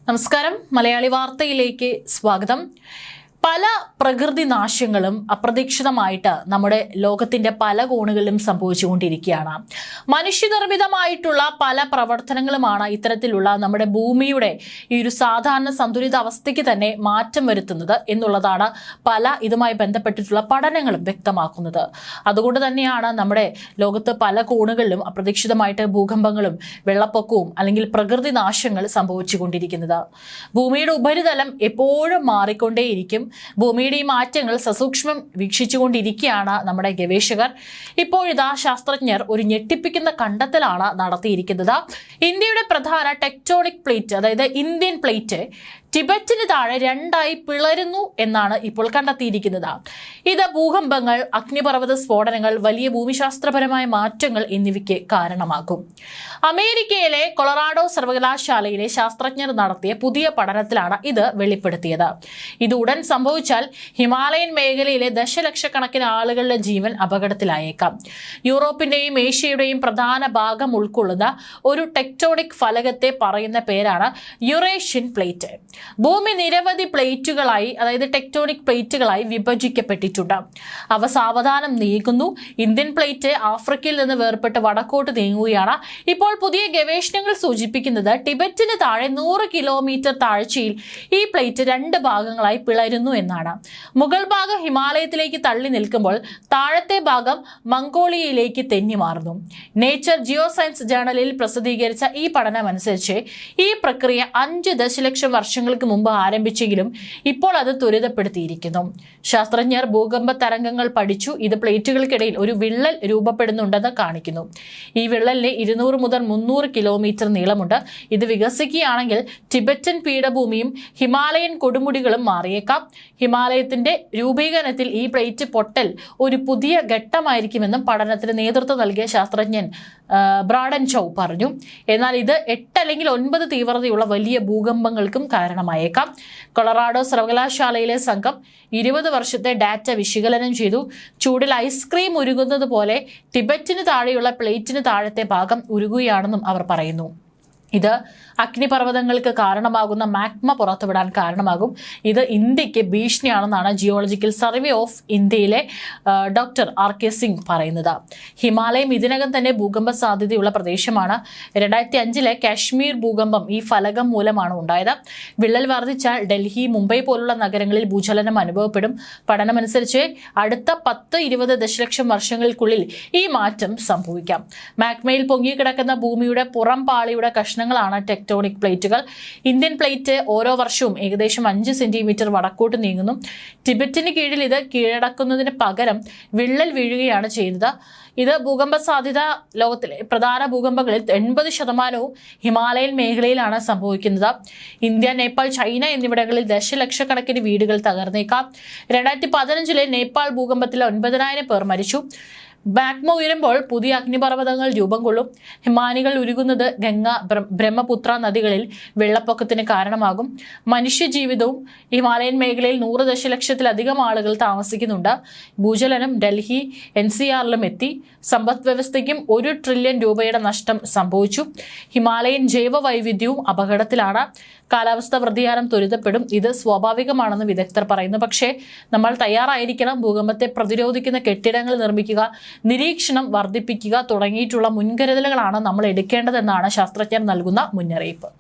നമസ്കാരം മലയാളി വാർത്തയിലേക്ക് സ്വാഗതം. പല പ്രകൃതി നാശങ്ങളും അപ്രതീക്ഷിതമായിട്ട് നമ്മുടെ ലോകത്തിന്റെ പല കോണുകളിലും സംഭവിച്ചുകൊണ്ടിരിക്കുകയാണ്. മനുഷ്യനിർമ്മിതമായിട്ടുള്ള പല പ്രവർത്തനങ്ങളുമാണ് ഇത്തരത്തിലുള്ള നമ്മുടെ ഭൂമിയുടെ ഈ ഒരു സാധാരണ സന്തുലിത അവസ്ഥയ്ക്ക് തന്നെ മാറ്റം വരുത്തുന്നത് എന്നുള്ളതാണ് പല ഇതുമായി ബന്ധപ്പെട്ടിട്ടുള്ള പഠനങ്ങളും വ്യക്തമാക്കുന്നത്. അതുകൊണ്ട് തന്നെയാണ് നമ്മുടെ ലോകത്ത് പല കോണുകളിലും അപ്രതീക്ഷിതമായിട്ട് ഭൂകമ്പങ്ങളും വെള്ളപ്പൊക്കവും അല്ലെങ്കിൽ പ്രകൃതി നാശങ്ങൾ സംഭവിച്ചുകൊണ്ടിരിക്കുന്നത്. ഭൂമിയുടെ ഉപരിതലം എപ്പോഴും മാറിക്കൊണ്ടേയിരിക്കും. ഭൂമിയുടെ ഈ മാറ്റങ്ങൾ സസൂക്ഷ്മം വീക്ഷിച്ചുകൊണ്ടിരിക്കുകയാണ് നമ്മുടെ ഗവേഷകർ. ഇപ്പോഴിതാ ശാസ്ത്രജ്ഞർ ഒരു ഞെട്ടിപ്പിക്കുന്ന കണ്ടെത്തലാണ് നടത്തിയിരിക്കുന്നത്. ഇന്ത്യയുടെ പ്രധാന ടെക്ടോണിക് പ്ലേറ്റ്, അതായത് ഇന്ത്യൻ പ്ലേറ്റ് ടിബറ്റിന് താഴെ രണ്ടായി പിളരുന്നു എന്നാണ് ഇപ്പോൾ കണ്ടെത്തിയിരിക്കുന്നത്. ഇത് ഭൂകമ്പങ്ങൾ, അഗ്നിപർവ്വത സ്ഫോടനങ്ങൾ, വലിയ ഭൂമിശാസ്ത്രപരമായ മാറ്റങ്ങൾ എന്നിവയ്ക്ക് കാരണമാകും. അമേരിക്കയിലെ കൊളറാഡോ സർവകലാശാലയിലെ ശാസ്ത്രജ്ഞർ നടത്തിയ പുതിയ പഠനത്തിലാണ് ഇത് വെളിപ്പെടുത്തിയത്. ഇത് ഉടൻ സംഭവിച്ചാൽ ഹിമാലയൻ മേഖലയിലെ ദശലക്ഷക്കണക്കിന് ആളുകളുടെ ജീവൻ അപകടത്തിലായേക്കാം. യൂറോപ്പിന്റെയും ഏഷ്യയുടെയും പ്രധാന ഭാഗം ഉൾക്കൊള്ളുന്ന ഒരു ടെക്ടോണിക് ഫലകത്തെ പറയുന്ന പേരാണ് യുറേഷ്യൻ പ്ലേറ്റ്. ഭൂമി നിരവധി പ്ലേറ്റുകളായി, അതായത് ടെക്ടോണിക് പ്ലേറ്റുകളായി വിഭജിക്കപ്പെട്ടിട്ടുണ്ട്. അവ സാവധാനം നീങ്ങുന്നു. ഇന്ത്യൻ പ്ലേറ്റ് ആഫ്രിക്കയിൽ നിന്ന് വേർപെട്ട് വടക്കോട്ട് നീങ്ങുകയാണ്. ഇപ്പോൾ പുതിയ ഗവേഷണങ്ങൾ സൂചിപ്പിക്കുന്നത് ടിബറ്റിന് താഴെ 100 കിലോമീറ്റർ താഴ്ചയിൽ ഈ പ്ലേറ്റ് രണ്ട് ഭാഗങ്ങളായി പിളരുന്നു എന്നാണ്. മുകൾ ഭാഗം ഹിമാലയത്തിലേക്ക് തള്ളി നിൽക്കുമ്പോൾ താഴത്തെ ഭാഗം മംഗോളിയയിലേക്ക് തെന്നി മാറുന്നു. നേച്ചർ ജിയോ സയൻസ് ജേണലിൽ പ്രസിദ്ധീകരിച്ച ഈ പഠനമനുസരിച്ച് ഈ പ്രക്രിയ 5 ദശലക്ഷം വർഷങ്ങൾക്ക് മുമ്പ് ആരംഭിച്ചെങ്കിലും ഇപ്പോൾ അത് ത്വരിതപ്പെടുത്തിയിരിക്കുന്നു. ശാസ്ത്രജ്ഞർ ഭൂകമ്പ തരംഗങ്ങൾ പഠിച്ചു. ഇത് പ്ലേറ്റുകൾക്കിടയിൽ ഒരു വിള്ളൽ രൂപപ്പെടുന്നുണ്ടെന്ന് കാണിക്കുന്നു. ഈ വിള്ളലിന് 200 മുതൽ 300 കിലോമീറ്റർ നീളമുണ്ട്. ഇത് വികസിക്കുകയാണെങ്കിൽ ടിബറ്റൻ പീഠഭൂമിയും ഹിമാലയൻ കൊടുമുടികളും മാറിയേക്കാം. ഹിമാലയത്തിന്റെ രൂപീകരണത്തിൽ ഈ പ്ലേറ്റ് പൊട്ടൽ ഒരു പുതിയ ഘട്ടമായിരിക്കുമെന്നും പഠനത്തിന് നേതൃത്വം നൽകിയ ശാസ്ത്രജ്ഞൻ ബ്രാഡൻ ചൗ പറഞ്ഞു. എന്നാൽ ഇത് 8 അല്ലെങ്കിൽ 9 തീവ്രതയുള്ള വലിയ ഭൂകമ്പങ്ങൾക്കും കാരണമായേക്കാം. കൊളറാഡോ സർവകലാശാലയിലെ സംഘം 20 വർഷത്തെ ഡാറ്റ വിശകലനം ചെയ്തു. ചൂടിൽ ഐസ്ക്രീം ഉരുകുന്നത് പോലെ ടിബറ്റിന് താഴെയുള്ള പ്ലേറ്റിന് താഴത്തെ ഭാഗം ഉരുകുകയാണെന്നും അവർ പറയുന്നു. ഇത് അഗ്നിപർവ്വതങ്ങൾക്ക് കാരണമാകുന്ന മാഗ്മ പുറത്തുവിടാൻ കാരണമാകും. ഇത് ഇന്ത്യക്ക് ഭീഷണിയാണെന്നാണ് ജിയോളജിക്കൽ സർവേ ഓഫ് ഇന്ത്യയിലെ ഡോക്ടർ RK സിംഗ് പറയുന്നത്. ഹിമാലയം ഇതിനകം തന്നെ ഭൂകമ്പ സാധ്യതയുള്ള പ്രദേശമാണ്. 2005 കാശ്മീർ ഭൂകമ്പം ഈ ഫലകം മൂലമാണ് ഉണ്ടായത്. വിള്ളൽ വർദ്ധിച്ചാൽ ഡൽഹി, മുംബൈ പോലുള്ള നഗരങ്ങളിൽ ഭൂചലനം അനുഭവപ്പെടും. പഠനമനുസരിച്ച് അടുത്ത 10-20 ദശലക്ഷം വർഷങ്ങൾക്കുള്ളിൽ ഈ മാറ്റം സംഭവിക്കാം. മാഗ്മയിൽ പൊങ്ങിക്കിടക്കുന്ന ഭൂമിയുടെ പുറം പാളിയുടെ കഷ്ണങ്ങളാണ് ടെക്ടോണിക് പ്ലേറ്റുകൾ. ഇന്ത്യൻ പ്ലേറ്റ് ഓരോ വർഷവും ഏകദേശം 5 സെന്റിമീറ്റർ വടക്കോട്ട് നീങ്ങുന്നു. ടിബറ്റിന് കീഴിൽ ഇത് കീഴടക്കുന്നതിന് പകരം വിള്ളൽ വീഴുകയാണ് ചെയ്യുന്നത്. ഇത് ഭൂകമ്പ സാധ്യത ലോകത്തിലെ പ്രധാന ഭൂകമ്പങ്ങളിൽ 80% ഹിമാലയൻ മേഖലയിലാണ് സംഭവിക്കുന്നത്. ഇന്ത്യ, നേപ്പാൾ, ചൈന എന്നിവിടങ്ങളിൽ ദശലക്ഷക്കണക്കിന് വീടുകൾ തകർന്നേക്കാം. 2015 നേപ്പാൾ ഭൂകമ്പത്തിൽ 9,000 പേർ മരിച്ചു. മാഗ്മ ഉയരുമ്പോൾ പുതിയ അഗ്നിപർവ്വതങ്ങൾ രൂപം കൊള്ളും. ഹിമാനികൾ ഉരുകുന്നത് ഗംഗ, ബ്രഹ്മപുത്ര നദികളിൽ വെള്ളപ്പൊക്കത്തിന് കാരണമാകും. മനുഷ്യജീവിതവും ഹിമാലയൻ മേഖലയിൽ 100 ദശലക്ഷത്തിലധികം ആളുകൾ താമസിക്കുന്നുണ്ട്. ഭൂചലനം ഡൽഹി NCRലും എത്തി. സമ്പദ് വ്യവസ്ഥയ്ക്കും 1 ട്രില്യൺ രൂപയുടെ നഷ്ടം സംഭവിച്ചു. ഹിമാലയൻ ജൈവ വൈവിധ്യവും അപകടത്തിലാണ്. കാലാവസ്ഥാ വ്യതിയാനം ത്വരിതപ്പെടും. ഇത് സ്വാഭാവികമാണെന്ന് വിദഗ്ധർ പറയുന്നു. പക്ഷേ നമ്മൾ തയ്യാറായിരിക്കണം. ഭൂകമ്പത്തെ പ്രതിരോധിക്കുന്ന കെട്ടിടങ്ങൾ നിർമ്മിക്കുക, നിരീക്ഷണം വർദ്ധിപ്പിക്കുക തുടങ്ങിയിട്ടുള്ള മുൻകരുതലുകളാണ് നമ്മൾ എടുക്കേണ്ടതെന്നാണ് ശാസ്ത്രജ്ഞർ നൽകുന്ന മുന്നറിയിപ്പ്.